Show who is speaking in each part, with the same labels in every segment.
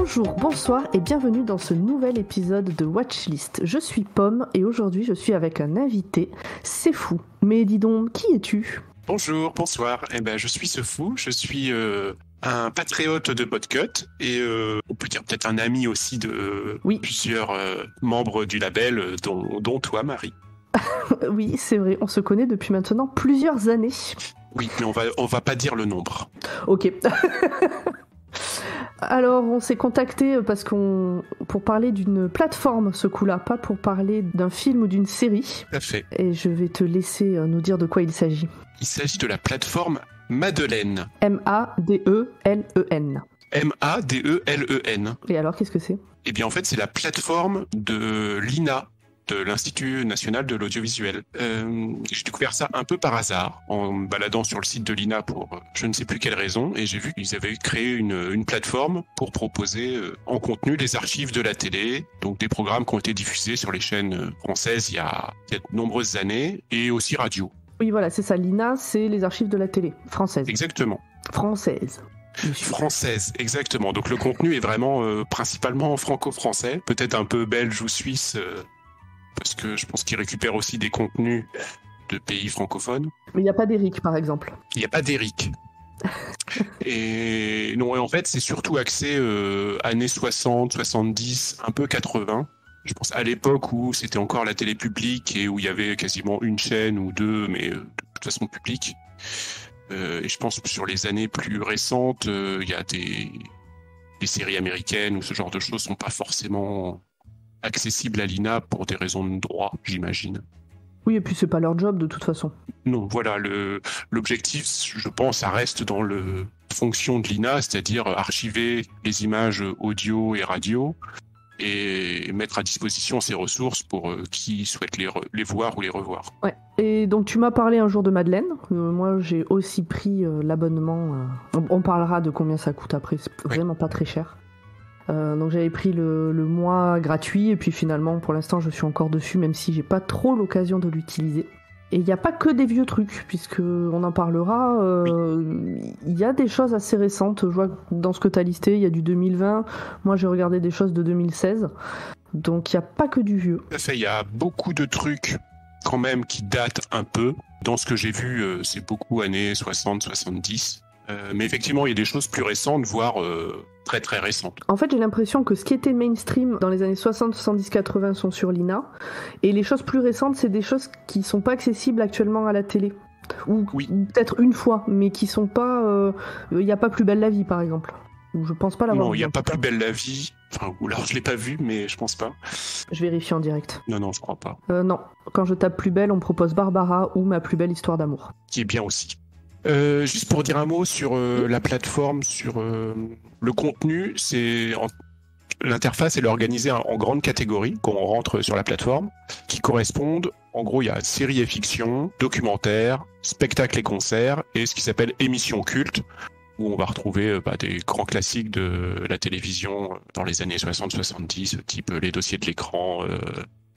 Speaker 1: Bonjour, bonsoir et bienvenue dans ce nouvel épisode de Watchlist. Je suis Pomme et aujourd'hui je suis avec un invité, c'est fou. Mais dis donc, qui es-tu ?
Speaker 2: Bonjour, bonsoir. Je suis ce fou, je suis un patriote de Podcut et on peut dire peut-être un ami aussi de plusieurs membres du label, dont toi, Marie.
Speaker 1: Oui, c'est vrai, on se connaît depuis maintenant plusieurs années.
Speaker 2: Oui, mais on va pas dire le nombre.
Speaker 1: Ok. Alors, on s'est contacté pour parler d'une plateforme, ce coup-là, pas pour parler d'un film ou d'une série.
Speaker 2: Tout à fait.
Speaker 1: Et je vais te laisser nous dire de quoi il s'agit.
Speaker 2: Il s'agit de la plateforme Madeleine.
Speaker 1: M-A-D-E-L-E-N.
Speaker 2: M-A-D-E-L-E-N.
Speaker 1: Et alors, qu'est-ce que c'est ?
Speaker 2: Eh bien, en fait, c'est la plateforme de l'INA, de l'Institut National de l'Audiovisuel. J'ai découvert ça un peu par hasard, en me baladant sur le site de l'INA pour je ne sais plus quelle raison, et j'ai vu qu'ils avaient créé une plateforme pour proposer en contenu des archives de la télé, donc des programmes qui ont été diffusés sur les chaînes françaises il y a de nombreuses années, et aussi radio.
Speaker 1: Oui, voilà, c'est ça. L'INA, c'est les archives de la télé française.
Speaker 2: Exactement.
Speaker 1: Française.
Speaker 2: Française, exactement. Donc le contenu est vraiment principalement franco-français, peut-être un peu belge ou suisse, parce que je pense qu'ils récupèrent aussi des contenus de pays francophones.
Speaker 1: Mais il n'y a pas d'Éric, par exemple.
Speaker 2: Il n'y a pas d'Éric. Et non, et en fait, c'est surtout axé années 60, 70, un peu 80. Je pense à l'époque où c'était encore la télé publique et où il y avait quasiment une chaîne ou deux, mais de toute façon publique. Et je pense que sur les années plus récentes, il y a des séries américaines où ce genre de choses sont pas forcément accessibles à l'INA pour des raisons de droit, j'imagine.
Speaker 1: Oui, et puis c'est pas leur job de toute façon.
Speaker 2: Non, voilà, l'objectif, je pense, ça reste dans la fonction de l'INA, c'est-à-dire archiver les images audio et radio et mettre à disposition ces ressources pour qui souhaite les voir ou les revoir.
Speaker 1: Ouais. Et donc tu m'as parlé un jour de Madeleine. Moi, j'ai aussi pris l'abonnement. On parlera de combien ça coûte après. C'est vraiment pas très cher. Donc j'avais pris le mois gratuit et puis finalement pour l'instant je suis encore dessus même si j'ai pas trop l'occasion de l'utiliser. Et il n'y a pas que des vieux trucs puisque on en parlera. Il y a des choses assez récentes. Je vois que dans ce que tu as listé, il y a du 2020. Moi j'ai regardé des choses de 2016. Donc il n'y a pas que du vieux.
Speaker 2: Il y a beaucoup de trucs quand même qui datent un peu. Dans ce que j'ai vu, c'est beaucoup années 60, 70. Mais effectivement, il y a des choses plus récentes, voire très très récentes.
Speaker 1: En fait, j'ai l'impression que ce qui était mainstream dans les années 60, 70, 80 sont sur l'INA. Et les choses plus récentes, c'est des choses qui sont pas accessibles actuellement à la télé. Ou peut-être une fois, mais qui sont pas... Il n'y a pas Plus belle la vie, par exemple. Ou je pense pas l'avoir vu.
Speaker 2: Non, il n'y a pas Plus belle la vie. Enfin, ou alors je l'ai pas vu, mais je pense pas.
Speaker 1: Je vérifie en direct.
Speaker 2: Non, je crois pas.
Speaker 1: Non. Quand je tape Plus belle, on me propose Barbara ou Ma plus belle histoire d'amour.
Speaker 2: Qui est bien aussi. Juste pour dire un mot sur la plateforme, sur le contenu, l'interface elle est organisée en grandes catégories quand on rentre sur la plateforme, qui correspondent, en gros il y a séries et fiction, documentaires, spectacles et concerts, et ce qui s'appelle émissions cultes, où on va retrouver des grands classiques de la télévision dans les années 60-70, type Les dossiers de l'écran,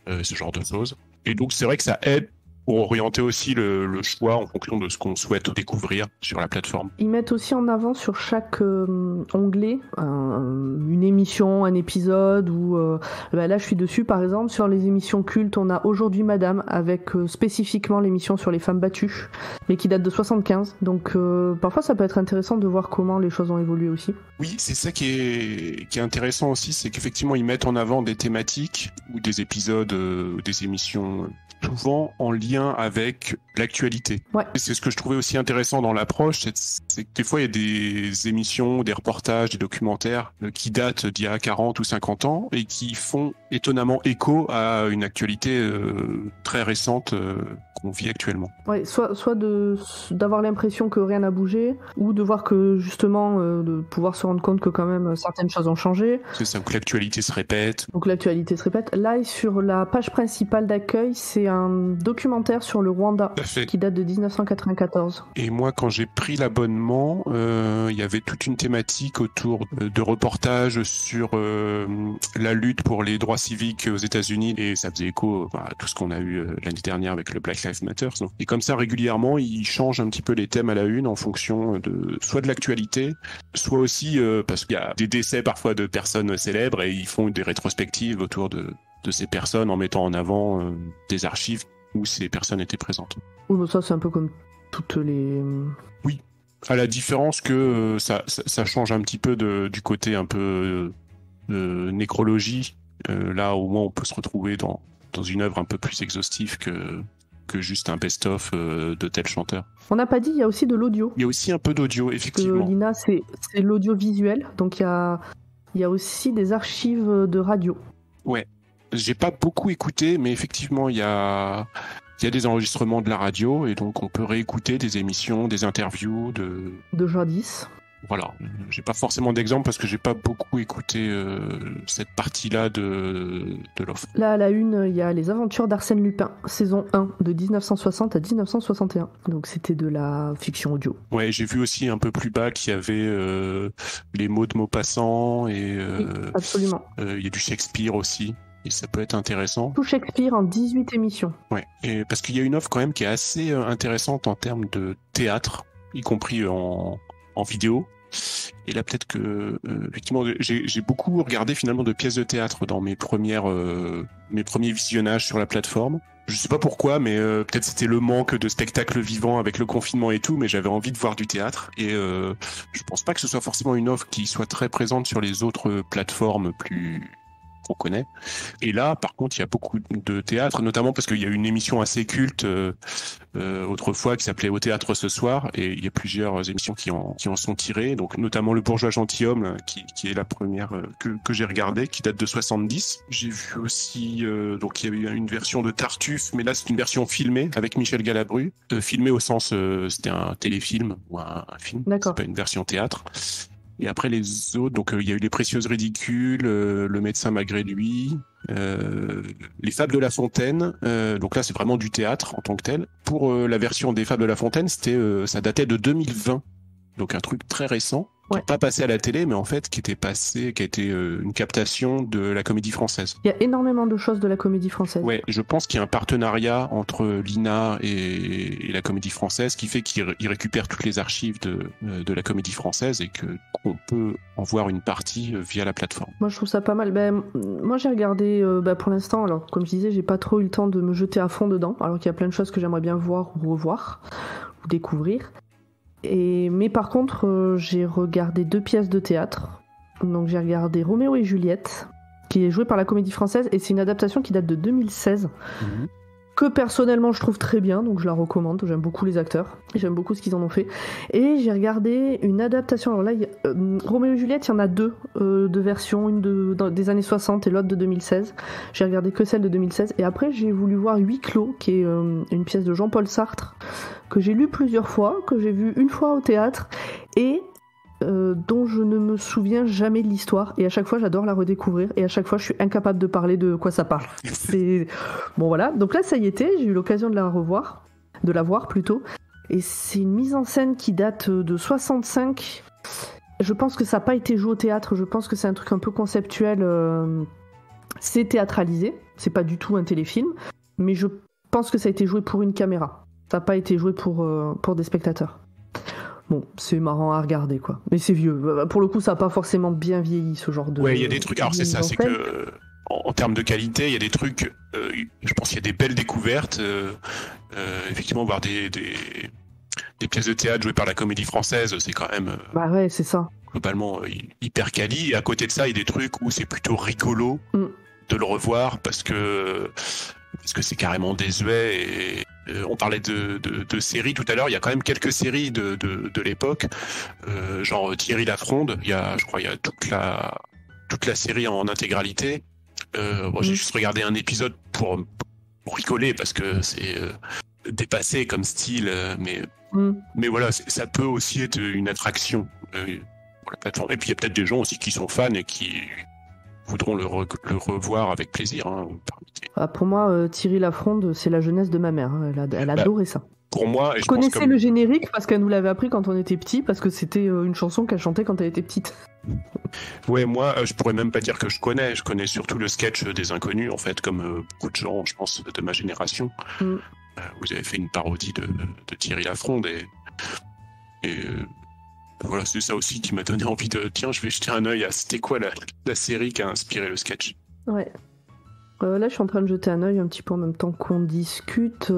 Speaker 2: ce genre de choses. Et donc c'est vrai que ça aide pour orienter aussi le choix en fonction de ce qu'on souhaite découvrir sur la plateforme.
Speaker 1: Ils mettent aussi en avant sur chaque onglet une émission, un épisode, ou là je suis dessus par exemple, sur les émissions cultes, on a Aujourd'hui Madame, avec spécifiquement l'émission sur les femmes battues, mais qui date de 75, donc parfois ça peut être intéressant de voir comment les choses ont évolué aussi.
Speaker 2: Oui, c'est ça qui est intéressant aussi, c'est qu'effectivement ils mettent en avant des thématiques ou des épisodes, des émissions souvent en lien avec l'actualité.
Speaker 1: Ouais.
Speaker 2: C'est ce que je trouvais aussi intéressant dans l'approche, c'est que des fois il y a des émissions, des reportages, des documentaires qui datent d'il y a 40 ou 50 ans et qui font étonnamment écho à une actualité très récente qu'on vit actuellement.
Speaker 1: Ouais, soit d'avoir l'impression que rien n'a bougé, ou de voir que justement de pouvoir se rendre compte que quand même certaines choses ont changé.
Speaker 2: C'est ça, que l'actualité se répète.
Speaker 1: Donc l'actualité se répète. Là, sur la page principale d'accueil, c'est un documentaire documentaire sur le Rwanda qui date de 1994.
Speaker 2: Et moi, quand j'ai pris l'abonnement, il y avait toute une thématique autour de reportages sur la lutte pour les droits civiques aux États-Unis, et ça faisait écho à tout ce qu'on a eu l'année dernière avec le Black Lives Matter. Et comme ça, régulièrement, ils changent un petit peu les thèmes à la une en fonction de soit de l'actualité, soit aussi parce qu'il y a des décès parfois de personnes célèbres et ils font des rétrospectives autour de ces personnes en mettant en avant des archives où ces personnes étaient présentes.
Speaker 1: Oui, mais ça c'est un peu comme toutes les...
Speaker 2: Oui, à la différence que ça change un petit peu du côté un peu nécrologie. Là, au moins, on peut se retrouver dans une œuvre un peu plus exhaustive que juste un best-of de tel chanteur.
Speaker 1: On n'a pas dit, il y a aussi de l'audio.
Speaker 2: Il y a aussi un peu d'audio, effectivement.
Speaker 1: L'INA, c'est l'audiovisuel, donc il y a aussi des archives de radio.
Speaker 2: Ouais, j'ai pas beaucoup écouté, mais effectivement, il y a des enregistrements de la radio, et donc on peut réécouter des émissions, des interviews
Speaker 1: de jadis.
Speaker 2: Voilà, j'ai pas forcément d'exemple parce que j'ai pas beaucoup écouté cette partie-là de l'offre.
Speaker 1: Là, à la une, il y a Les Aventures d'Arsène Lupin, saison 1, de 1960 à 1961. Donc c'était de la fiction audio.
Speaker 2: Ouais, j'ai vu aussi un peu plus bas qu'il y avait les mots de Maupassant et
Speaker 1: oui, absolument.
Speaker 2: Il y a du Shakespeare aussi. Et ça peut être intéressant.
Speaker 1: Tout Shakespeare en 18 émissions.
Speaker 2: Ouais, et parce qu'il y a une offre quand même qui est assez intéressante en termes de théâtre, y compris en vidéo. Et là, peut-être que effectivement, j'ai beaucoup regardé finalement de pièces de théâtre dans mes premiers visionnages sur la plateforme. Je sais pas pourquoi, mais peut-être c'était le manque de spectacles vivants avec le confinement et tout, mais j'avais envie de voir du théâtre. Et je pense pas que ce soit forcément une offre qui soit très présente sur les autres plateformes qu'on connaît. Et là, par contre, il y a beaucoup de théâtre, notamment parce qu'il y a une émission assez culte autrefois qui s'appelait Au théâtre ce soir, et il y a plusieurs émissions qui en sont tirées, donc notamment Le bourgeois gentilhomme, qui est la première que j'ai regardée, qui date de 70. J'ai vu aussi, donc il y avait une version de Tartuffe, mais là c'est une version filmée avec Michel Galabru, filmée au sens c'était un téléfilm ou un film, c'est pas une version théâtre. Et après les autres, donc il y a eu Les Précieuses Ridicules, Le médecin malgré lui, Les Fables de La Fontaine. Donc là, c'est vraiment du théâtre en tant que tel. Pour la version des Fables de La Fontaine, ça datait de 2020, donc un truc très récent. Qui n'est pas passé à la télé, mais en fait qui a été une captation de la Comédie Française.
Speaker 1: Il y a énormément de choses de la Comédie Française.
Speaker 2: Ouais, je pense qu'il y a un partenariat entre l'INA et la Comédie Française qui fait qu'ils récupèrent toutes les archives de la Comédie Française et qu'on peut en voir une partie via la plateforme.
Speaker 1: Moi, je trouve ça pas mal. Moi, j'ai regardé pour l'instant, alors comme je disais, j'ai pas trop eu le temps de me jeter à fond dedans, alors qu'il y a plein de choses que j'aimerais bien voir ou revoir ou découvrir. Mais par contre, j'ai regardé 2 pièces de théâtre. Donc j'ai regardé Roméo et Juliette, qui est joué par la Comédie Française, et c'est une adaptation qui date de 2016, que personnellement je trouve très bien, donc je la recommande. J'aime beaucoup les acteurs, j'aime beaucoup ce qu'ils en ont fait. Et j'ai regardé une adaptation, alors là, Roméo et Juliette, il y en a 2 de versions, une des années 60 et l'autre de 2016. J'ai regardé que celle de 2016, et après j'ai voulu voir Huis clos, qui est une pièce de Jean-Paul Sartre, que j'ai lu plusieurs fois, que j'ai vu une fois au théâtre, et dont je ne me souviens jamais de l'histoire, et à chaque fois j'adore la redécouvrir, et à chaque fois je suis incapable de parler de quoi ça parle. Bon voilà, donc là ça y était, j'ai eu l'occasion de la voir plutôt, et c'est une mise en scène qui date de 65. Je pense que ça n'a pas été joué au théâtre, je pense que c'est un truc un peu conceptuel, c'est théâtralisé, c'est pas du tout un téléfilm, mais je pense que ça a été joué pour une caméra. Ça n'a pas été joué pour des spectateurs. Bon, c'est marrant à regarder, quoi. Mais c'est vieux. Pour le coup, ça n'a pas forcément bien vieilli, ce genre de...
Speaker 2: Ouais, il y a des trucs... Alors, c'est ça, c'est que... En termes de qualité, il y a des trucs... je pense qu'il y a des belles découvertes. Effectivement, voir des pièces de théâtre jouées par la Comédie Française, c'est quand même...
Speaker 1: Bah ouais, c'est ça.
Speaker 2: Globalement, hyper quali. Et à côté de ça, il y a des trucs où c'est plutôt rigolo de le revoir parce que c'est carrément désuet. Et on parlait de séries tout à l'heure, il y a quand même quelques séries de l'époque, genre Thierry Lafronde, je crois il y a toute la série en intégralité. J'ai juste regardé un épisode pour rigoler parce que c'est dépassé comme style, mais voilà, ça peut aussi être une attraction pour la plateforme. Et puis il y a peut-être des gens aussi qui sont fans et qui voudront le revoir avec plaisir. Hein,
Speaker 1: pour moi, Thierry Lafronde, c'est la jeunesse de ma mère. Hein. Elle adorait ça.
Speaker 2: Pour moi,
Speaker 1: je connaissais le générique parce qu'elle nous l'avait appris quand on était petit, parce que c'était une chanson qu'elle chantait quand elle était petite.
Speaker 2: Ouais, moi, je pourrais même pas dire que je connais surtout le sketch des Inconnus, en fait, comme beaucoup de gens, je pense, de ma génération. Vous avez fait une parodie de Thierry Lafronde et voilà, c'est ça aussi qui m'a donné envie de tiens, je vais jeter un œil à c'était quoi la série qui a inspiré le sketch.
Speaker 1: Ouais. Là, je suis en train de jeter un œil un petit peu en même temps qu'on discute.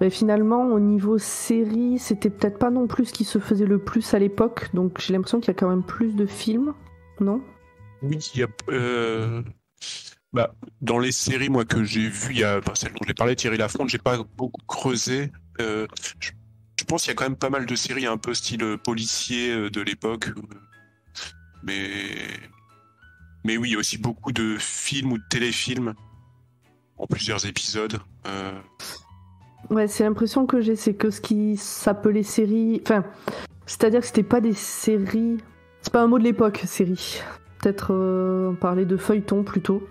Speaker 1: Mais finalement, au niveau série, c'était peut-être pas non plus ce qui se faisait le plus à l'époque, donc j'ai l'impression qu'il y a quand même plus de films, non ?
Speaker 2: Oui, il y a. Dans les séries, moi, que j'ai vues, il y a celle dont j'ai parlé, Thierry Lafronde, j'ai pas beaucoup creusé. Je pense qu'il y a quand même pas mal de séries un peu style policier de l'époque. Mais oui, il y a aussi beaucoup de films ou de téléfilms en plusieurs épisodes.
Speaker 1: Ouais, c'est l'impression que j'ai, c'est que ce qui s'appelait série... Enfin, c'est-à-dire que c'était pas des séries... C'est pas un mot de l'époque, série. Peut-être on parlait de feuilleton plutôt.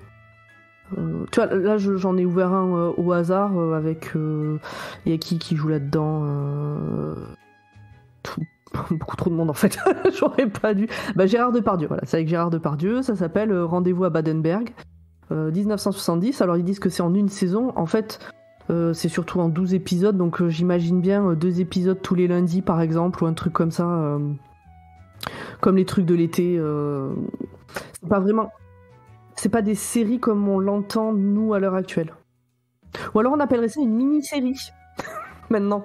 Speaker 1: Tu vois, là j'en ai ouvert un au hasard avec... Il y a qui joue là-dedans beaucoup trop de monde en fait. J'aurais pas dû... Gérard Depardieu, voilà. C'est avec Gérard Depardieu, ça s'appelle Rendez-vous à Baden-Berg. 1970, alors ils disent que c'est en une saison. En fait... c'est surtout en 12 épisodes, donc j'imagine bien 2 épisodes tous les lundis par exemple, ou un truc comme ça, comme les trucs de l'été. C'est pas vraiment... C'est pas des séries comme on l'entend nous à l'heure actuelle. Ou alors on appellerait ça une mini-série, maintenant.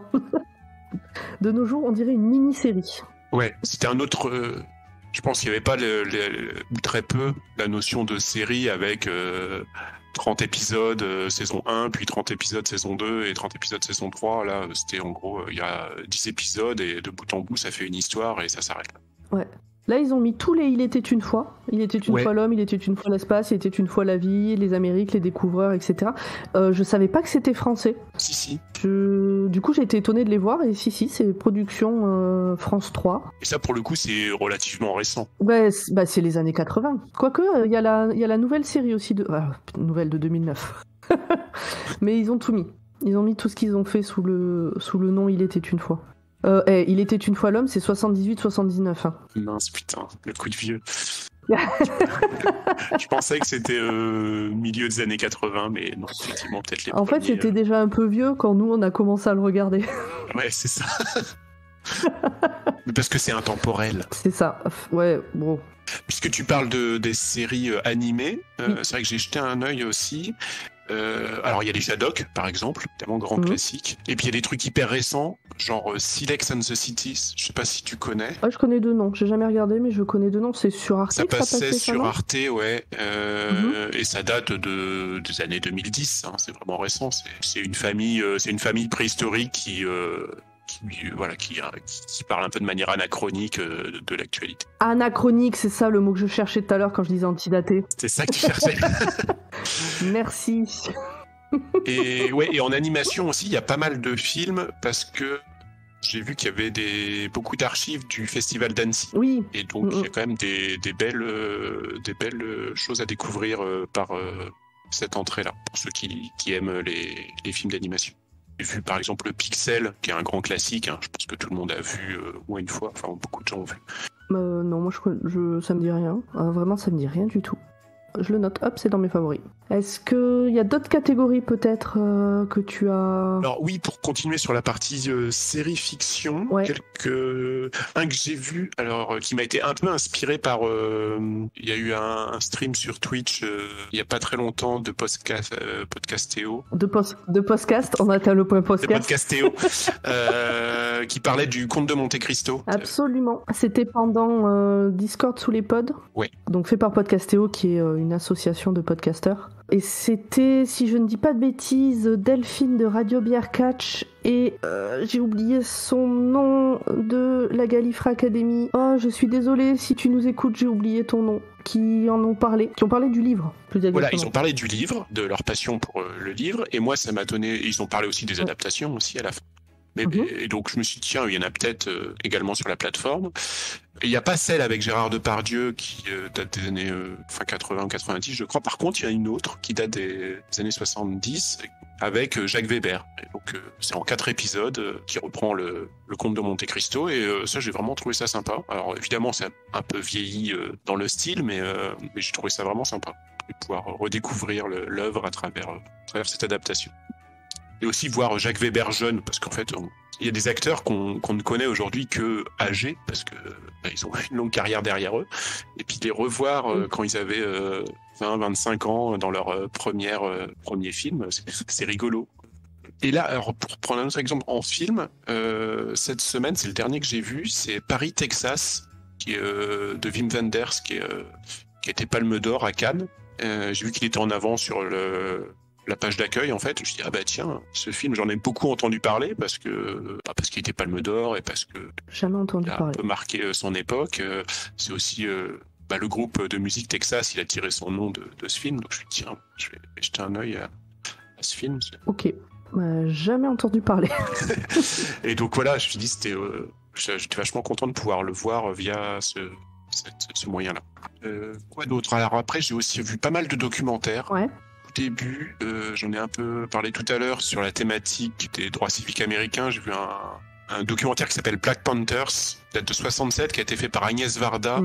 Speaker 1: De nos jours, on dirait une mini-série.
Speaker 2: Ouais, c'était un autre... Je pense qu'il n'y avait pas ou très peu la notion de série avec... 30 épisodes saison 1, puis 30 épisodes saison 2 et 30 épisodes saison 3. Là, c'était en gros, il y a 10 épisodes et de bout en bout, ça fait une histoire et ça s'arrête.
Speaker 1: Ouais. Là, ils ont mis tous les Il était une fois. Il était une fois l'homme, il était une fois l'espace, il était une fois la vie, les Amériques, les découvreurs, etc. Je savais pas que c'était français.
Speaker 2: Si.
Speaker 1: Du coup, j'ai été étonné de les voir et si, c'est production France 3.
Speaker 2: Et ça, pour le coup, c'est relativement récent.
Speaker 1: Ouais, c'est les années 80. Quoique, il y a la nouvelle série aussi nouvelle de 2009. Mais ils ont tout mis. Ils ont mis tout ce qu'ils ont fait sous le nom Il était une fois. Il était une fois l'homme, c'est 78-79. Hein.
Speaker 2: Mince, putain, le coup de vieux. Je pensais que c'était milieu des années 80, mais non, effectivement, peut-être les
Speaker 1: En
Speaker 2: premiers,
Speaker 1: fait, c'était déjà un peu vieux quand nous, on a commencé à le regarder.
Speaker 2: Ouais, c'est ça. Parce que c'est intemporel.
Speaker 1: C'est ça, ouais, bon.
Speaker 2: Puisque tu parles des séries animées, c'est vrai que j'ai jeté un œil aussi. Alors il y a les Shadok par exemple, tellement grand classique. Et puis il y a des trucs hyper récents, genre Silex and the Cities. Je sais pas si tu connais.
Speaker 1: Ah, je connais deux noms. J'ai jamais regardé, mais je connais deux noms. C'est sur Arte.
Speaker 2: Ça passait sur
Speaker 1: ça,
Speaker 2: Arte, ouais. Et ça date des années 2010. Hein, c'est vraiment récent. C'est une famille préhistorique qui parle un peu de manière anachronique de l'actualité.
Speaker 1: Anachronique, c'est ça le mot que je cherchais tout à l'heure quand je disais antidaté.
Speaker 2: C'est ça que tu cherchais.
Speaker 1: Merci.
Speaker 2: Et en animation aussi, il y a pas mal de films parce que j'ai vu qu'il y avait beaucoup d'archives du Festival d'Annecy.
Speaker 1: Oui.
Speaker 2: Et donc il y a quand même des belles choses à découvrir par cette entrée-là pour ceux qui aiment les films d'animation. J'ai vu par exemple Pixel, qui est un grand classique. Hein, je pense que tout le monde a vu au moins une fois. Enfin, beaucoup de gens ont vu.
Speaker 1: Non, moi ça me dit rien. Vraiment, ça me dit rien du tout. Je le note, hop, c'est dans mes favoris. Est-ce qu'il y a d'autres catégories peut-être que tu as...
Speaker 2: Alors oui, pour continuer sur la partie série-fiction, un que j'ai vu, alors qui m'a été un peu inspiré par... Il y a eu un stream sur Twitch il n'y a pas très longtemps de Podcastéo.
Speaker 1: De podcast, on atteint le point podcast.
Speaker 2: De Podcastéo, qui parlait du Comte de Monte Cristo.
Speaker 1: Absolument. C'était pendant Discord sous les pods.
Speaker 2: Ouais.
Speaker 1: Donc fait par Podcastéo, qui est une association de podcasteurs. Et c'était, si je ne dis pas de bêtises, Delphine de Radio Bière Catch et j'ai oublié son nom de la Gallifrey Academy. Oh, je suis désolée, si tu nous écoutes, j'ai oublié ton nom. Qui ont parlé du livre.
Speaker 2: Voilà, ils ont parlé du livre, de leur passion pour le livre, et moi ça m'a donné. Ils ont parlé aussi des adaptations aussi à la fin. Et donc je me suis dit, tiens, il y en a peut-être également sur la plateforme. Il n'y a pas celle avec Gérard Depardieu qui date des années fin 80 ou 90, je crois. Par contre, il y a une autre qui date des années 70 avec Jacques Weber. Et donc, c'est en 4 épisodes qui reprend le Comte de Monte Cristo. Et ça, j'ai vraiment trouvé ça sympa. Alors, évidemment, c'est un peu vieilli dans le style, mais j'ai trouvé ça vraiment sympa. De pouvoir redécouvrir l'œuvre à travers cette adaptation. Et aussi voir Jacques Weber jeune, parce qu'en fait, il y a des acteurs qu'on ne connaît aujourd'hui que âgés, parce que ils ont une longue carrière derrière eux. Et puis les revoir quand ils avaient 20-25 ans dans leur premier film, c'est rigolo. Et là, alors, pour prendre un autre exemple en film, cette semaine, c'est le dernier que j'ai vu, c'est Paris, Texas, qui est de Wim Wenders, qui a été Palme d'Or à Cannes. J'ai vu qu'il était en avant sur la page d'accueil, en fait. Je me suis dit, ah bah tiens, ce film, j'en ai beaucoup entendu parler parce qu'il était Palme d'Or et parce que
Speaker 1: jamais entendu parler.
Speaker 2: Il a un peu marqué son époque. C'est aussi le groupe de musique Texas, il a tiré son nom de ce film. Donc je me suis dit, tiens, je vais jeter un œil à ce film.
Speaker 1: Ok, jamais entendu parler.
Speaker 2: Et donc voilà, je me suis dit, j'étais vachement content de pouvoir le voir via ce moyen-là. Quoi d'autre? Alors après, j'ai aussi vu pas mal de documentaires.
Speaker 1: Ouais.
Speaker 2: Début, j'en ai un peu parlé tout à l'heure sur la thématique des droits civiques américains. J'ai vu un documentaire qui s'appelle Black Panthers, date de 67, qui a été fait par Agnès Varda.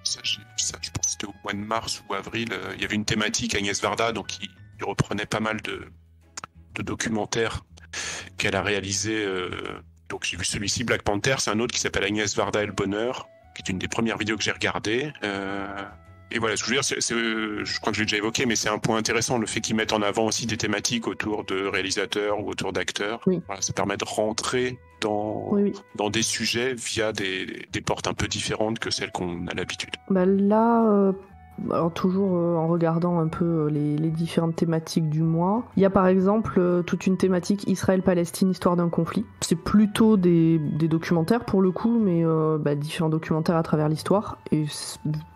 Speaker 2: Ça, je pense que c'était au mois de mars ou avril. Il y avait une thématique, Agnès Varda, donc il reprenait pas mal de documentaires qu'elle a réalisés. Donc j'ai vu celui-ci, Black Panther. C'est un autre qui s'appelle Agnès Varda et le bonheur, qui est une des premières vidéos que j'ai regardées. Et voilà, ce que je veux dire, je crois que je l'ai déjà évoqué, mais c'est un point intéressant, le fait qu'ils mettent en avant aussi des thématiques autour de réalisateurs ou autour d'acteurs.
Speaker 1: Oui.
Speaker 2: Voilà, ça permet de rentrer dans des sujets via des portes un peu différentes que celles qu'on a l'habitude.
Speaker 1: Là, alors toujours en regardant un peu les différentes thématiques du mois, il y a par exemple toute une thématique Israël-Palestine, histoire d'un conflit. C'est plutôt des documentaires pour le coup, mais différents documentaires à travers l'histoire, et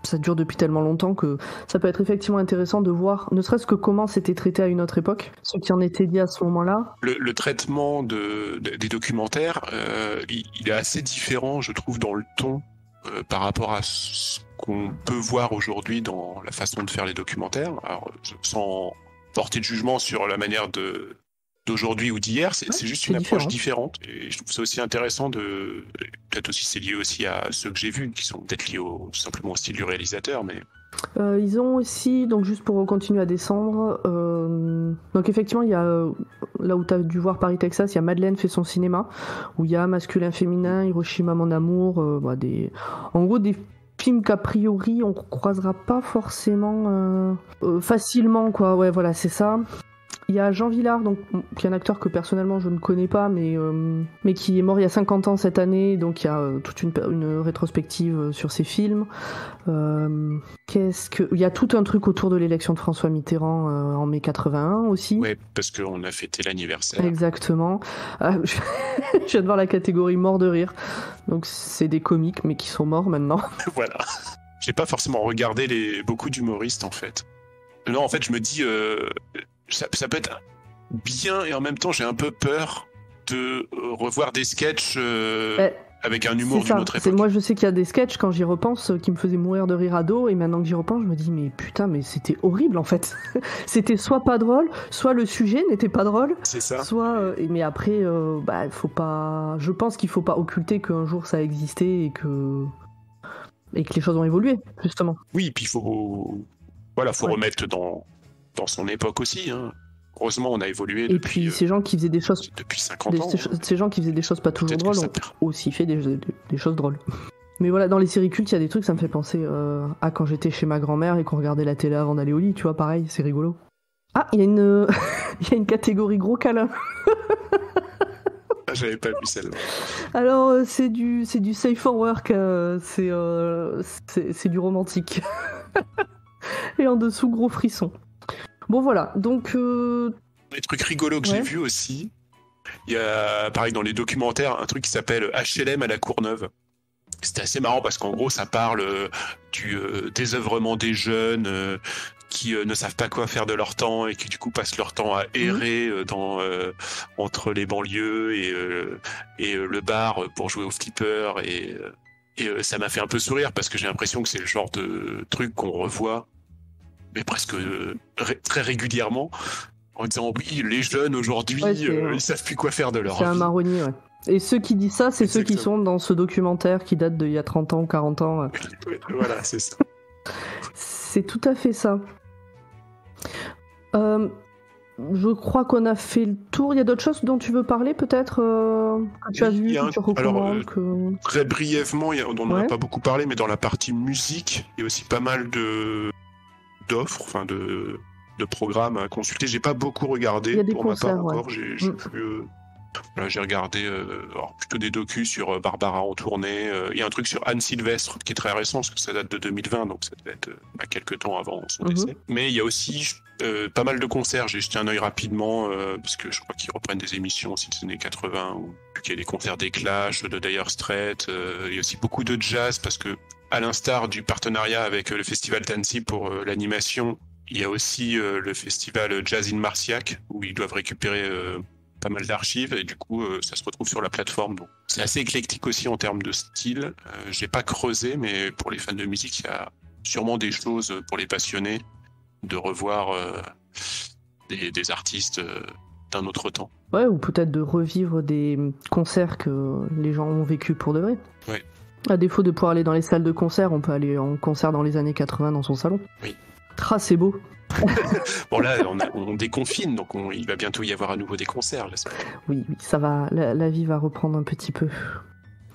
Speaker 1: ça dure depuis tellement longtemps que ça peut être effectivement intéressant de voir, ne serait-ce que comment c'était traité à une autre époque, ce qui en était dit à ce moment-là.
Speaker 2: Le traitement des documentaires, il est assez différent, je trouve, dans le ton par rapport à ce qu'on peut voir aujourd'hui dans la façon de faire les documentaires. Alors, sans porter de jugement sur la manière d'aujourd'hui ou d'hier, c'est juste une approche différente. Et je trouve ça aussi intéressant peut-être aussi c'est lié aussi à ceux que j'ai vus, qui sont peut-être liés simplement au style du réalisateur, mais...
Speaker 1: Ils ont aussi, donc juste pour continuer à descendre, donc effectivement il y a, là où tu as dû voir Paris, Texas, il y a Madeleine fait son cinéma, où il y a Masculin, Féminin, Hiroshima, Mon Amour, en gros des films qu'a priori on croisera pas forcément facilement, quoi. Ouais, voilà, c'est ça. Il y a Jean Vilar, donc, qui est un acteur que personnellement je ne connais pas, mais qui est mort il y a 50 ans cette année, donc il y a toute une rétrospective sur ses films. Il y a tout un truc autour de l'élection de François Mitterrand en mai 81 aussi.
Speaker 2: Oui, parce qu'on a fêté l'anniversaire.
Speaker 1: Exactement. Je viens de voir la catégorie mort de rire. Donc c'est des comiques, mais qui sont morts maintenant.
Speaker 2: Voilà. J'ai pas forcément regardé beaucoup d'humoristes en fait. Non, en fait, je me dis... Ça peut être bien et en même temps j'ai un peu peur de revoir des sketchs avec un humour d'une autre époque.
Speaker 1: Moi je sais qu'il y a des sketchs quand j'y repense qui me faisaient mourir de rire ado, et maintenant que j'y repense je me dis mais putain, mais c'était horrible en fait. C'était soit pas drôle, soit le sujet n'était pas drôle.
Speaker 2: C'est ça.
Speaker 1: Mais après faut pas, je pense qu'il faut pas occulter qu'un jour ça a existé et que les choses ont évolué justement.
Speaker 2: Oui, puis il faut remettre dans son époque aussi, hein. Heureusement, on a évolué
Speaker 1: et
Speaker 2: depuis...
Speaker 1: puis ces gens qui faisaient des choses...
Speaker 2: Depuis 50 ans.
Speaker 1: Ces gens qui faisaient des choses pas toujours drôles ont aussi fait des choses drôles. Mais voilà, dans les séries cultes, il y a des trucs, ça me fait penser à quand j'étais chez ma grand-mère et qu'on regardait la télé avant d'aller au lit, tu vois, pareil, c'est rigolo. Ah, il y a une catégorie gros câlin.
Speaker 2: J'avais pas vu celle-là.
Speaker 1: Alors, c'est du safe for work, c'est du romantique. Et en dessous, gros frisson. Bon voilà, donc...
Speaker 2: Les trucs rigolos que j'ai vus aussi, il y a, pareil dans les documentaires, un truc qui s'appelle HLM à la Courneuve. C'était assez marrant parce qu'en gros ça parle du désœuvrement des jeunes, qui ne savent pas quoi faire de leur temps et qui du coup passent leur temps à errer entre les banlieues et le bar pour jouer au flipper et ça m'a fait un peu sourire parce que j'ai l'impression que c'est le genre de truc qu'on revoit mais presque très régulièrement en disant oui, les jeunes aujourd'hui ils savent plus quoi faire de leur vie.
Speaker 1: C'est un marronnier, ouais. Et ceux qui disent ça, c'est ceux qui sont dans ce documentaire qui date d'il y a 30 ans ou 40 ans.
Speaker 2: Voilà, c'est ça.
Speaker 1: C'est tout à fait ça. Je crois qu'on a fait le tour. Il y a d'autres choses dont tu veux parler, peut-être que tu as vu, que tu recommandes
Speaker 2: Très brièvement, on n'en a pas beaucoup parlé, mais dans la partie musique, il y a aussi pas mal d'offres, enfin de programmes à consulter. J'ai pas beaucoup regardé.
Speaker 1: Il y a des
Speaker 2: pour
Speaker 1: concerts,
Speaker 2: ma part encore. J'ai regardé plutôt des docus sur Barbara en tournée. Il y a un truc sur Anne Sylvestre qui est très récent parce que ça date de 2020, donc ça devait être quelques temps avant son décès. Mais il y a aussi pas mal de concerts. J'ai jeté un œil rapidement parce que je crois qu'ils reprennent des émissions aussi des années 80 où il y a des concerts des Clash, de Dire Straits. Il y a aussi beaucoup de jazz parce que à l'instar du partenariat avec le festival d'Annecy pour l'animation, il y a aussi le festival Jazz in Marciac où ils doivent récupérer pas mal d'archives et du coup ça se retrouve sur la plateforme. Donc c'est assez éclectique aussi en termes de style. J'ai pas creusé, mais pour les fans de musique, il y a sûrement des choses pour les passionnés de revoir des artistes d'un autre temps.
Speaker 1: Ouais, ou peut-être de revivre des concerts que les gens ont vécu pour de vrai.
Speaker 2: Ouais.
Speaker 1: À défaut de pouvoir aller dans les salles de concert, on peut aller en concert dans les années 80 dans son salon.
Speaker 2: Oui.
Speaker 1: C'est beau.
Speaker 2: Bon là, on déconfine, donc il va bientôt y avoir à nouveau des concerts.
Speaker 1: Oui, ça va, la vie va reprendre un petit peu.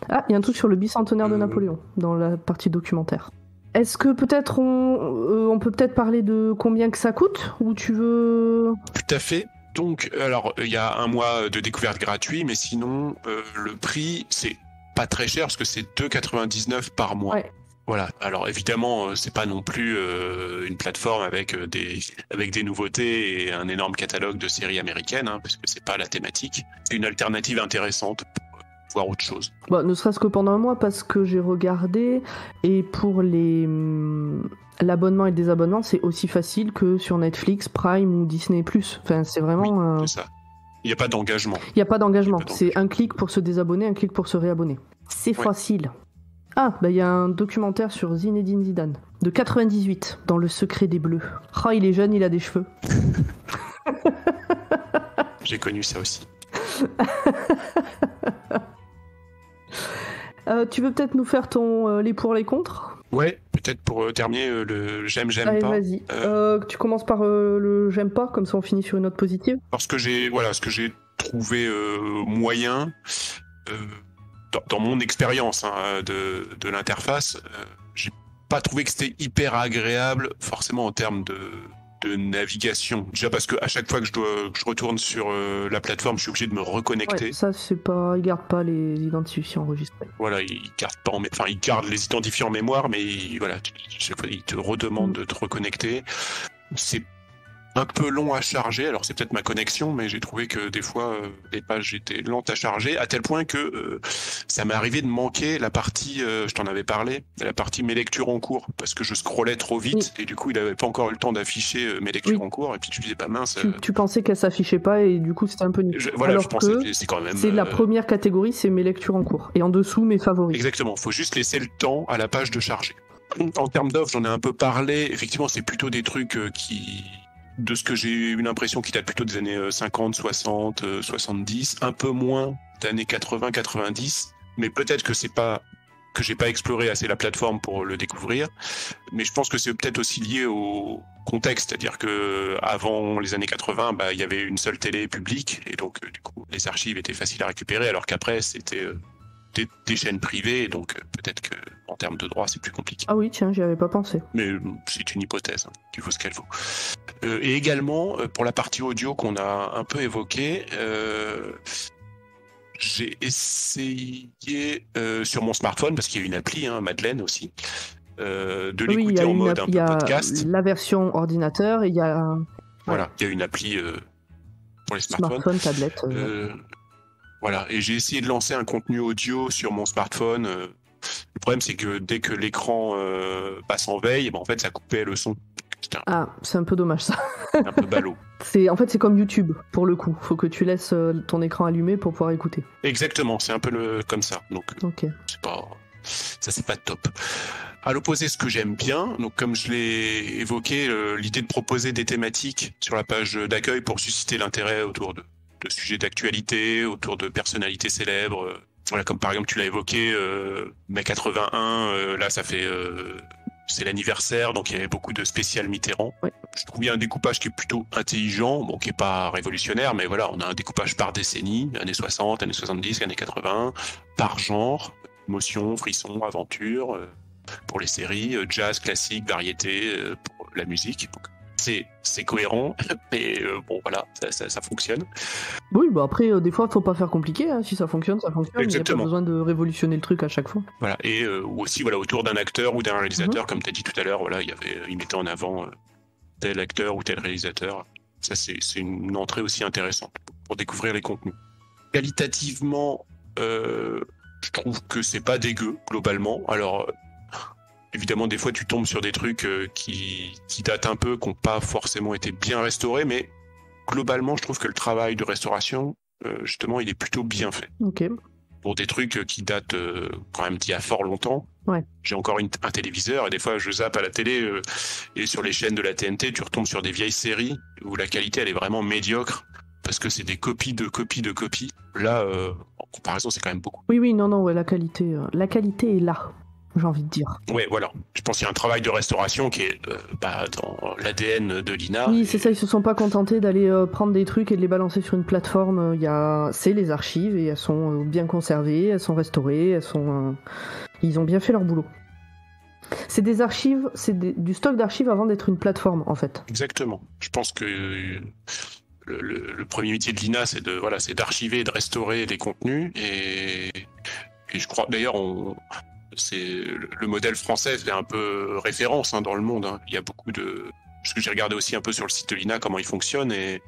Speaker 1: Ah, il y a un truc sur le bicentenaire de Napoléon, dans la partie documentaire. Est-ce que peut-être on peut peut-être parler de combien que ça coûte, ou tu veux...
Speaker 2: Tout à fait. Donc, alors, il y a un mois de découverte gratuit, mais sinon, le prix, c'est pas très cher, parce que c'est 2,99 par mois.
Speaker 1: Ouais.
Speaker 2: Voilà. Alors évidemment, c'est pas non plus une plateforme avec des nouveautés et un énorme catalogue de séries américaines, parce que c'est pas la thématique. C'est une alternative intéressante pour voir autre chose.
Speaker 1: Bon, ne serait-ce que pendant un mois, parce que j'ai regardé, et pour l'abonnement et le désabonnement, c'est aussi facile que sur Netflix, Prime ou Disney+. Enfin, c'est vraiment...
Speaker 2: Oui, c'est ça. Il n'y a pas d'engagement.
Speaker 1: Il n'y a pas d'engagement. C'est un clic pour se désabonner, un clic pour se réabonner. C'est facile. Ah, il y a un documentaire sur Zinedine Zidane, de 98, dans Le secret des Bleus. Oh, il est jeune, il a des cheveux.
Speaker 2: J'ai connu ça aussi.
Speaker 1: Tu veux peut-être nous faire ton les pour les contre ?
Speaker 2: Ouais, peut-être pour terminer le j'aime
Speaker 1: Allez,
Speaker 2: pas.
Speaker 1: Vas-y. Tu commences par le j'aime pas, comme ça on finit sur une note positive.
Speaker 2: Parce que ce que j'ai trouvé moyen dans mon expérience de l'interface, j'ai pas trouvé que c'était hyper agréable forcément en termes de navigation. Déjà parce que à chaque fois que je retourne sur la plateforme, je suis obligé de me reconnecter.
Speaker 1: Ouais, ça c'est pas, ils gardent pas les identifiants enregistrés.
Speaker 2: Voilà, ils gardent les identifiants en mémoire, mais chaque fois ils te redemandent de te reconnecter. C'est un peu long à charger, alors c'est peut-être ma connexion, mais j'ai trouvé que des fois les pages étaient lentes à charger, à tel point que ça m'est arrivé de manquer la partie, je t'en avais parlé, la partie mes lectures en cours, parce que je scrollais trop vite, et du coup il n'avait pas encore eu le temps d'afficher mes lectures en cours, et puis je me disais pas mince.
Speaker 1: Tu pensais qu'elle s'affichait pas, et du coup c'était un peu nul.
Speaker 2: Je pensais que c'est quand même...
Speaker 1: C'est la première catégorie, c'est mes lectures en cours, et en dessous mes favoris.
Speaker 2: Exactement, faut juste laisser le temps à la page de charger. En termes d'offres, j'en ai un peu parlé, effectivement c'est plutôt des trucs de ce que j'ai eu l'impression qui date plutôt des années 50, 60, 70, un peu moins d'années 80, 90, mais peut-être que j'ai pas exploré assez la plateforme pour le découvrir, mais je pense que c'est peut-être aussi lié au contexte, c'est-à-dire que avant les années 80, il y avait une seule télé publique, et donc du coup les archives étaient faciles à récupérer, alors qu'après c'était des chaînes privées, donc peut-être que en termes de droit c'est plus compliqué.
Speaker 1: Ah oui, tiens, j'y avais pas pensé.
Speaker 2: Mais c'est une hypothèse, qui vaut ce qu'elle vaut. Et également, pour la partie audio qu'on a un peu évoquée, j'ai essayé sur mon smartphone, parce qu'il y a une appli, Madeleine aussi, de l'écouter en mode un peu podcast.
Speaker 1: Il y a la version ordinateur et il y a...
Speaker 2: Voilà, il y a une appli pour les smartphones.
Speaker 1: Tablette.
Speaker 2: Voilà, et j'ai essayé de lancer un contenu audio sur mon smartphone. Le problème, c'est que dès que l'écran passe en veille, en fait, ça coupait le son.
Speaker 1: C'est un peu dommage ça.
Speaker 2: Un peu ballot.
Speaker 1: En fait, c'est comme YouTube, pour le coup. Faut que tu laisses ton écran allumé pour pouvoir écouter.
Speaker 2: Exactement, c'est un peu comme ça. Donc, c'est pas top. À l'opposé, ce que j'aime bien, donc comme je l'ai évoqué, l'idée de proposer des thématiques sur la page d'accueil pour susciter l'intérêt autour de sujets d'actualité, autour de personnalités célèbres. Voilà, comme par exemple tu l'as évoqué, mai 81, là ça fait... c'est l'anniversaire, donc il y avait beaucoup de spécial Mitterrand.
Speaker 1: Oui.
Speaker 2: Je trouve qu'il y a un découpage qui est plutôt intelligent, bon, qui est pas révolutionnaire, mais voilà, on a un découpage par décennie, années 60, années 70, années 80, par genre, émotion, frisson, aventure, pour les séries, jazz, classique, variété, pour la musique. Donc, c'est cohérent, mais bon voilà, ça fonctionne.
Speaker 1: Oui, bah après, des fois, faut pas faire compliqué, hein. Si ça fonctionne, ça fonctionne.
Speaker 2: Exactement.
Speaker 1: Il n'y a pas besoin de révolutionner le truc à chaque fois.
Speaker 2: Voilà, et aussi voilà, autour d'un acteur ou d'un réalisateur, comme tu as dit tout à l'heure, voilà, il mettait en avant tel acteur ou tel réalisateur. Ça, c'est une entrée aussi intéressante pour découvrir les contenus. Qualitativement, je trouve que c'est pas dégueu, globalement. Alors, évidemment, des fois, tu tombes sur des trucs qui datent un peu, qui n'ont pas forcément été bien restaurés, mais globalement, je trouve que le travail de restauration, justement, il est plutôt bien fait.
Speaker 1: Ok.
Speaker 2: Pour des trucs qui datent quand même d'il y a fort longtemps.
Speaker 1: Ouais.
Speaker 2: J'ai encore un téléviseur et des fois je zappe à la télé et sur les chaînes de la TNT, tu retombes sur des vieilles séries où la qualité elle est vraiment médiocre parce que c'est des copies de copies de copies. Là, en comparaison, c'est quand même beaucoup.
Speaker 1: Oui, non, ouais, la qualité est là. J'ai envie de dire.
Speaker 2: Ouais, voilà. Je pense qu'il y a un travail de restauration qui est dans l'ADN de l'INA.
Speaker 1: Oui, c'est ça, ils se sont pas contentés d'aller prendre des trucs et de les balancer sur une plateforme. C'est les archives et elles sont bien conservées, elles sont restaurées, ils ont bien fait leur boulot. C'est des archives, du stock d'archives avant d'être une plateforme, en fait.
Speaker 2: Exactement. Je pense que le premier métier de l'INA, c'est d'archiver et de restaurer les contenus et je crois d'ailleurs c'est le modèle français, c'est un peu référence dans le monde. Il y a beaucoup parce que j'ai regardé aussi un peu sur le site de l'INA comment il fonctionne et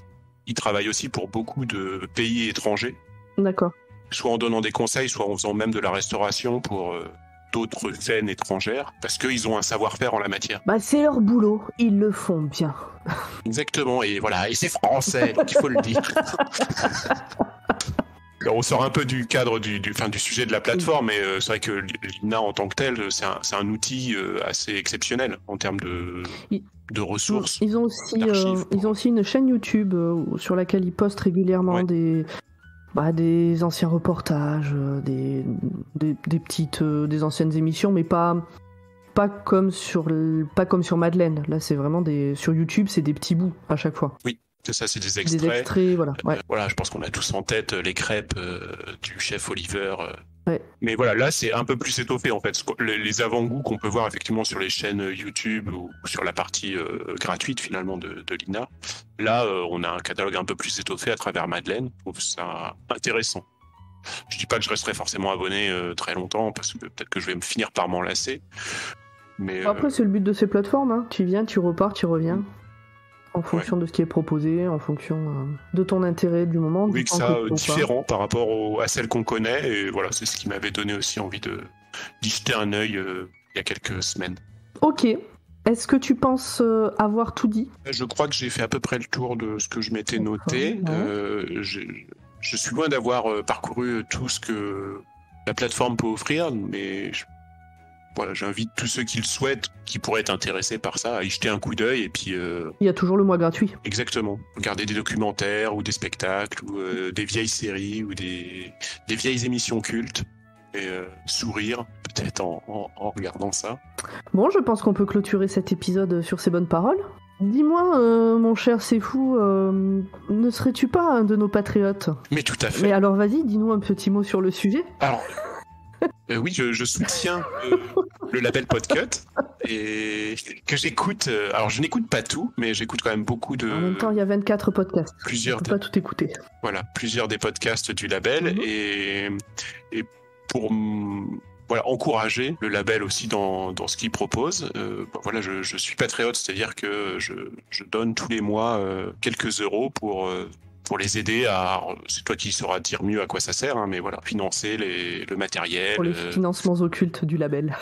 Speaker 2: il travaille aussi pour beaucoup de pays étrangers.
Speaker 1: D'accord.
Speaker 2: Soit en donnant des conseils, soit en faisant même de la restauration pour d'autres chaînes étrangères, parce qu'ils ont un savoir-faire en la matière.
Speaker 1: Bah c'est leur boulot, ils le font bien.
Speaker 2: Exactement, et voilà, et c'est français, donc il faut le dire. On sort un peu du cadre du sujet de la plateforme, mais c'est vrai que l'INA en tant que tel, c'est un outil assez exceptionnel en termes de ressources.
Speaker 1: Ils ont aussi une chaîne YouTube sur laquelle ils postent régulièrement des anciens reportages, des anciennes émissions, mais pas comme sur Madeleine. Là, c'est vraiment sur YouTube, c'est des petits bouts à chaque fois. Oui.
Speaker 2: C'est ça, c'est des extraits.
Speaker 1: Des extraits, voilà. Ouais.
Speaker 2: Voilà, je pense qu'on a tous en tête les crêpes du chef Oliver.
Speaker 1: Ouais.
Speaker 2: Mais voilà, là, c'est un peu plus étoffé, en fait. Les avant-goûts qu'on peut voir effectivement sur les chaînes YouTube ou sur la partie gratuite, finalement, de l'INA. Là, on a un catalogue un peu plus étoffé à travers Madeleine. Je trouve ça intéressant. Je dis pas que je resterai forcément abonné très longtemps, parce que peut-être que je vais me finir par m'en lasser. Mais,
Speaker 1: après, c'est le but de ces plateformes. Hein. Tu viens, tu repars, tu reviens. En fonction de ce qui est proposé, en fonction de ton intérêt du moment.
Speaker 2: Oui, que ça différent par rapport à celle qu'on connaît. Et voilà, c'est ce qui m'avait donné aussi envie d'y jeter un œil il y a quelques semaines.
Speaker 1: Ok. Est-ce que tu penses avoir tout dit ?
Speaker 2: Je crois que j'ai fait à peu près le tour de ce que je m'étais noté. Ouais. Je suis loin d'avoir parcouru tout ce que la plateforme peut offrir, mais voilà, j'invite tous ceux qui le souhaitent, qui pourraient être intéressés par ça, à y jeter un coup d'œil et puis...
Speaker 1: Il y a toujours le mois gratuit.
Speaker 2: Exactement. Regarder des documentaires ou des spectacles ou des vieilles séries ou des vieilles émissions cultes et sourire peut-être en regardant ça.
Speaker 1: Bon, je pense qu'on peut clôturer cet épisode sur ces bonnes paroles. Dis-moi, mon cher Sefou, ne serais-tu pas un de nos patriotes ?
Speaker 2: Mais tout à fait.
Speaker 1: Mais alors vas-y, dis-nous un petit mot sur le sujet.
Speaker 2: Alors... oui, je soutiens le label Podcut et que j'écoute. Alors, je n'écoute pas tout, mais j'écoute quand même beaucoup de.
Speaker 1: En même temps, il y a 24 podcasts.
Speaker 2: Plusieurs.
Speaker 1: On peut pas tout écouter.
Speaker 2: Voilà, plusieurs des podcasts du label et pour encourager le label aussi dans ce qu'il propose. Voilà, je suis patriote, c'est-à-dire que je donne tous les mois quelques euros pour pour les aider à... C'est toi qui sauras dire mieux à quoi ça sert, hein, mais voilà, financer le matériel.
Speaker 1: Pour les financements occultes du label.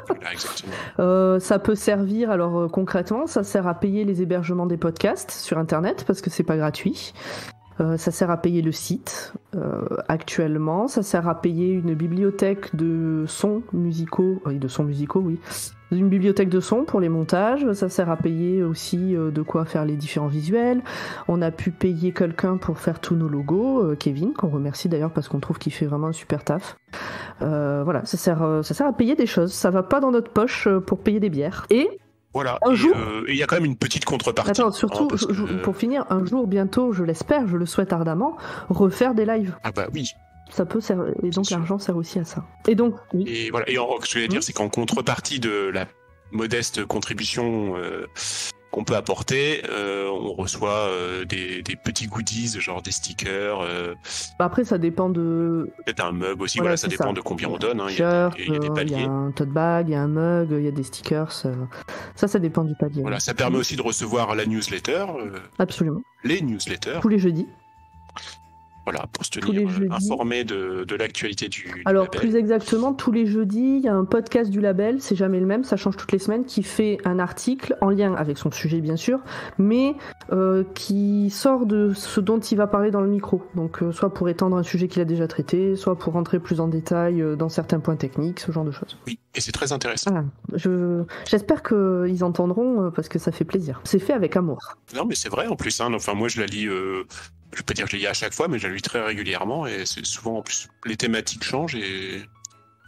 Speaker 2: Voilà, exactement.
Speaker 1: Ça peut servir, alors concrètement, ça sert à payer les hébergements des podcasts sur Internet, parce que c'est pas gratuit. Ça sert à payer le site actuellement, ça sert à payer une bibliothèque de sons musicaux, oui, une bibliothèque de sons pour les montages, ça sert à payer aussi de quoi faire les différents visuels. On a pu payer quelqu'un pour faire tous nos logos, Kevin, qu'on remercie d'ailleurs parce qu'on trouve qu'il fait vraiment un super taf. Voilà, ça sert à payer des choses, ça va pas dans notre poche pour payer des bières. Et
Speaker 2: voilà,
Speaker 1: un jour,
Speaker 2: il y a quand même une petite contrepartie.
Speaker 1: Attends, surtout, pour finir, un jour bientôt, je l'espère, je le souhaite ardemment, refaire des lives.
Speaker 2: Ah bah oui.
Speaker 1: Ça peut servir, et donc l'argent sert aussi à ça. Et donc, oui.
Speaker 2: Et voilà, et ce que je voulais dire, c'est qu'en contrepartie de la modeste contribution qu'on peut apporter, on reçoit des petits goodies, genre des stickers.
Speaker 1: Après, ça dépend de...
Speaker 2: Peut-être un mug aussi, voilà, ça dépend de combien on donne.
Speaker 1: Il y a des paliers. Il y a un tote bag, il y a un mug, il y a des stickers. Ça dépend du palier.
Speaker 2: Voilà, ça permet aussi de recevoir la newsletter.
Speaker 1: Absolument.
Speaker 2: Les newsletters.
Speaker 1: Tous les jeudis.
Speaker 2: Voilà, pour se tenir informé de l'actualité du
Speaker 1: Alors,
Speaker 2: label.
Speaker 1: plus exactement, tous les jeudis, il y a un podcast du label, c'est jamais le même, ça change toutes les semaines, qui fait un article en lien avec son sujet, bien sûr, mais qui sort de ce dont il va parler dans le micro. Donc, soit pour étendre un sujet qu'il a déjà traité, soit pour rentrer plus en détail dans certains points techniques, ce genre de choses.
Speaker 2: Oui, et c'est très intéressant.
Speaker 1: Ah, j'espère qu'ils entendront, parce que ça fait plaisir. C'est fait avec amour.
Speaker 2: Non, mais c'est vrai, en plus. Hein, enfin, moi, je la lis... Je peux dire que je la lis à chaque fois, mais je la lis très régulièrement et c'est souvent en plus les thématiques changent et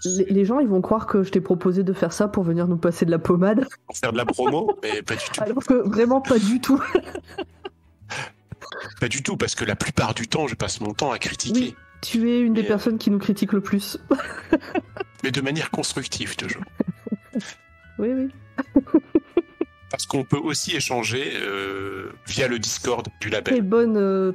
Speaker 1: les gens ils vont croire que je t'ai proposé de faire ça pour venir nous passer de la pommade.
Speaker 2: Pour faire de la promo, mais pas du tout.
Speaker 1: Alors que vraiment pas du tout.
Speaker 2: Pas du tout, parce que la plupart du temps, je passe mon temps à critiquer.
Speaker 1: Oui, tu es une des personnes qui nous critique le plus.
Speaker 2: Mais de manière constructive, toujours.
Speaker 1: Oui, oui.
Speaker 2: Parce qu'on peut aussi échanger via le Discord du label.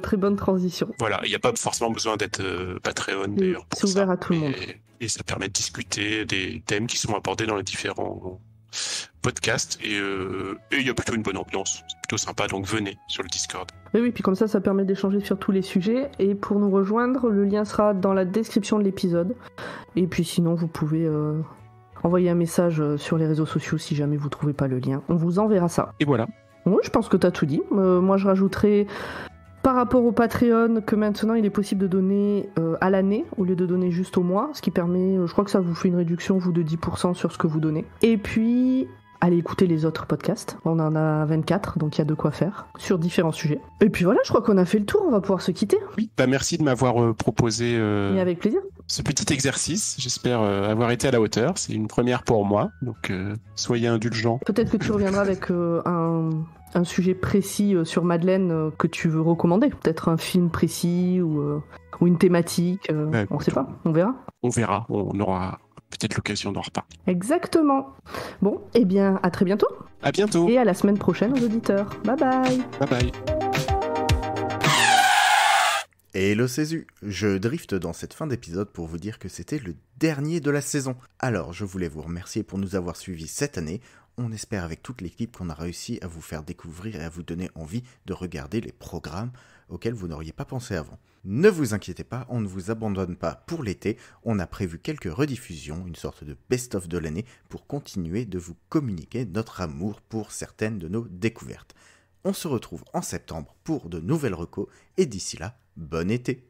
Speaker 1: Très bonne transition.
Speaker 2: Voilà, il n'y a pas forcément besoin d'être Patreon d'ailleurs.
Speaker 1: C'est ouvert à tout le monde.
Speaker 2: Et ça permet de discuter des thèmes qui sont abordés dans les différents podcasts. Et il y a plutôt une bonne ambiance. C'est plutôt sympa, donc venez sur le Discord.
Speaker 1: Oui, puis comme ça permet d'échanger sur tous les sujets. Et pour nous rejoindre, le lien sera dans la description de l'épisode. Et puis sinon, vous pouvez... envoyez un message sur les réseaux sociaux si jamais vous trouvez pas le lien. On vous enverra ça.
Speaker 2: Et voilà.
Speaker 1: Oui, je pense que t'as tout dit. Moi, je rajouterai par rapport au Patreon que maintenant il est possible de donner à l'année au lieu de donner juste au mois, ce qui permet, je crois que ça vous fait une réduction vous de 10% sur ce que vous donnez. Et puis allez écouter les autres podcasts. On en a 24, donc il y a de quoi faire sur différents sujets. Et puis voilà, je crois qu'on a fait le tour. On va pouvoir se quitter.
Speaker 2: Oui, merci de m'avoir proposé.
Speaker 1: Et avec plaisir.
Speaker 2: Ce petit exercice, j'espère avoir été à la hauteur. C'est une première pour moi, donc soyez indulgents.
Speaker 1: Peut-être que tu reviendras avec un sujet précis sur Madeleine que tu veux recommander. Peut-être un film précis ou une thématique. On sait pas, on verra.
Speaker 2: On verra, on aura peut-être l'occasion d'en reparler.
Speaker 1: Exactement. Bon, eh bien, à très bientôt.
Speaker 2: À bientôt.
Speaker 1: Et à la semaine prochaine aux auditeurs. Bye bye.
Speaker 2: Bye bye.
Speaker 3: Hello Césu, je drifte dans cette fin d'épisode pour vous dire que c'était le dernier de la saison. Alors je voulais vous remercier pour nous avoir suivis cette année. On espère avec toute l'équipe qu'on a réussi à vous faire découvrir et à vous donner envie de regarder les programmes auxquels vous n'auriez pas pensé avant. Ne vous inquiétez pas, on ne vous abandonne pas pour l'été. On a prévu quelques rediffusions, une sorte de best-of de l'année pour continuer de vous communiquer notre amour pour certaines de nos découvertes. On se retrouve en septembre pour de nouvelles recos et d'ici là, bon été.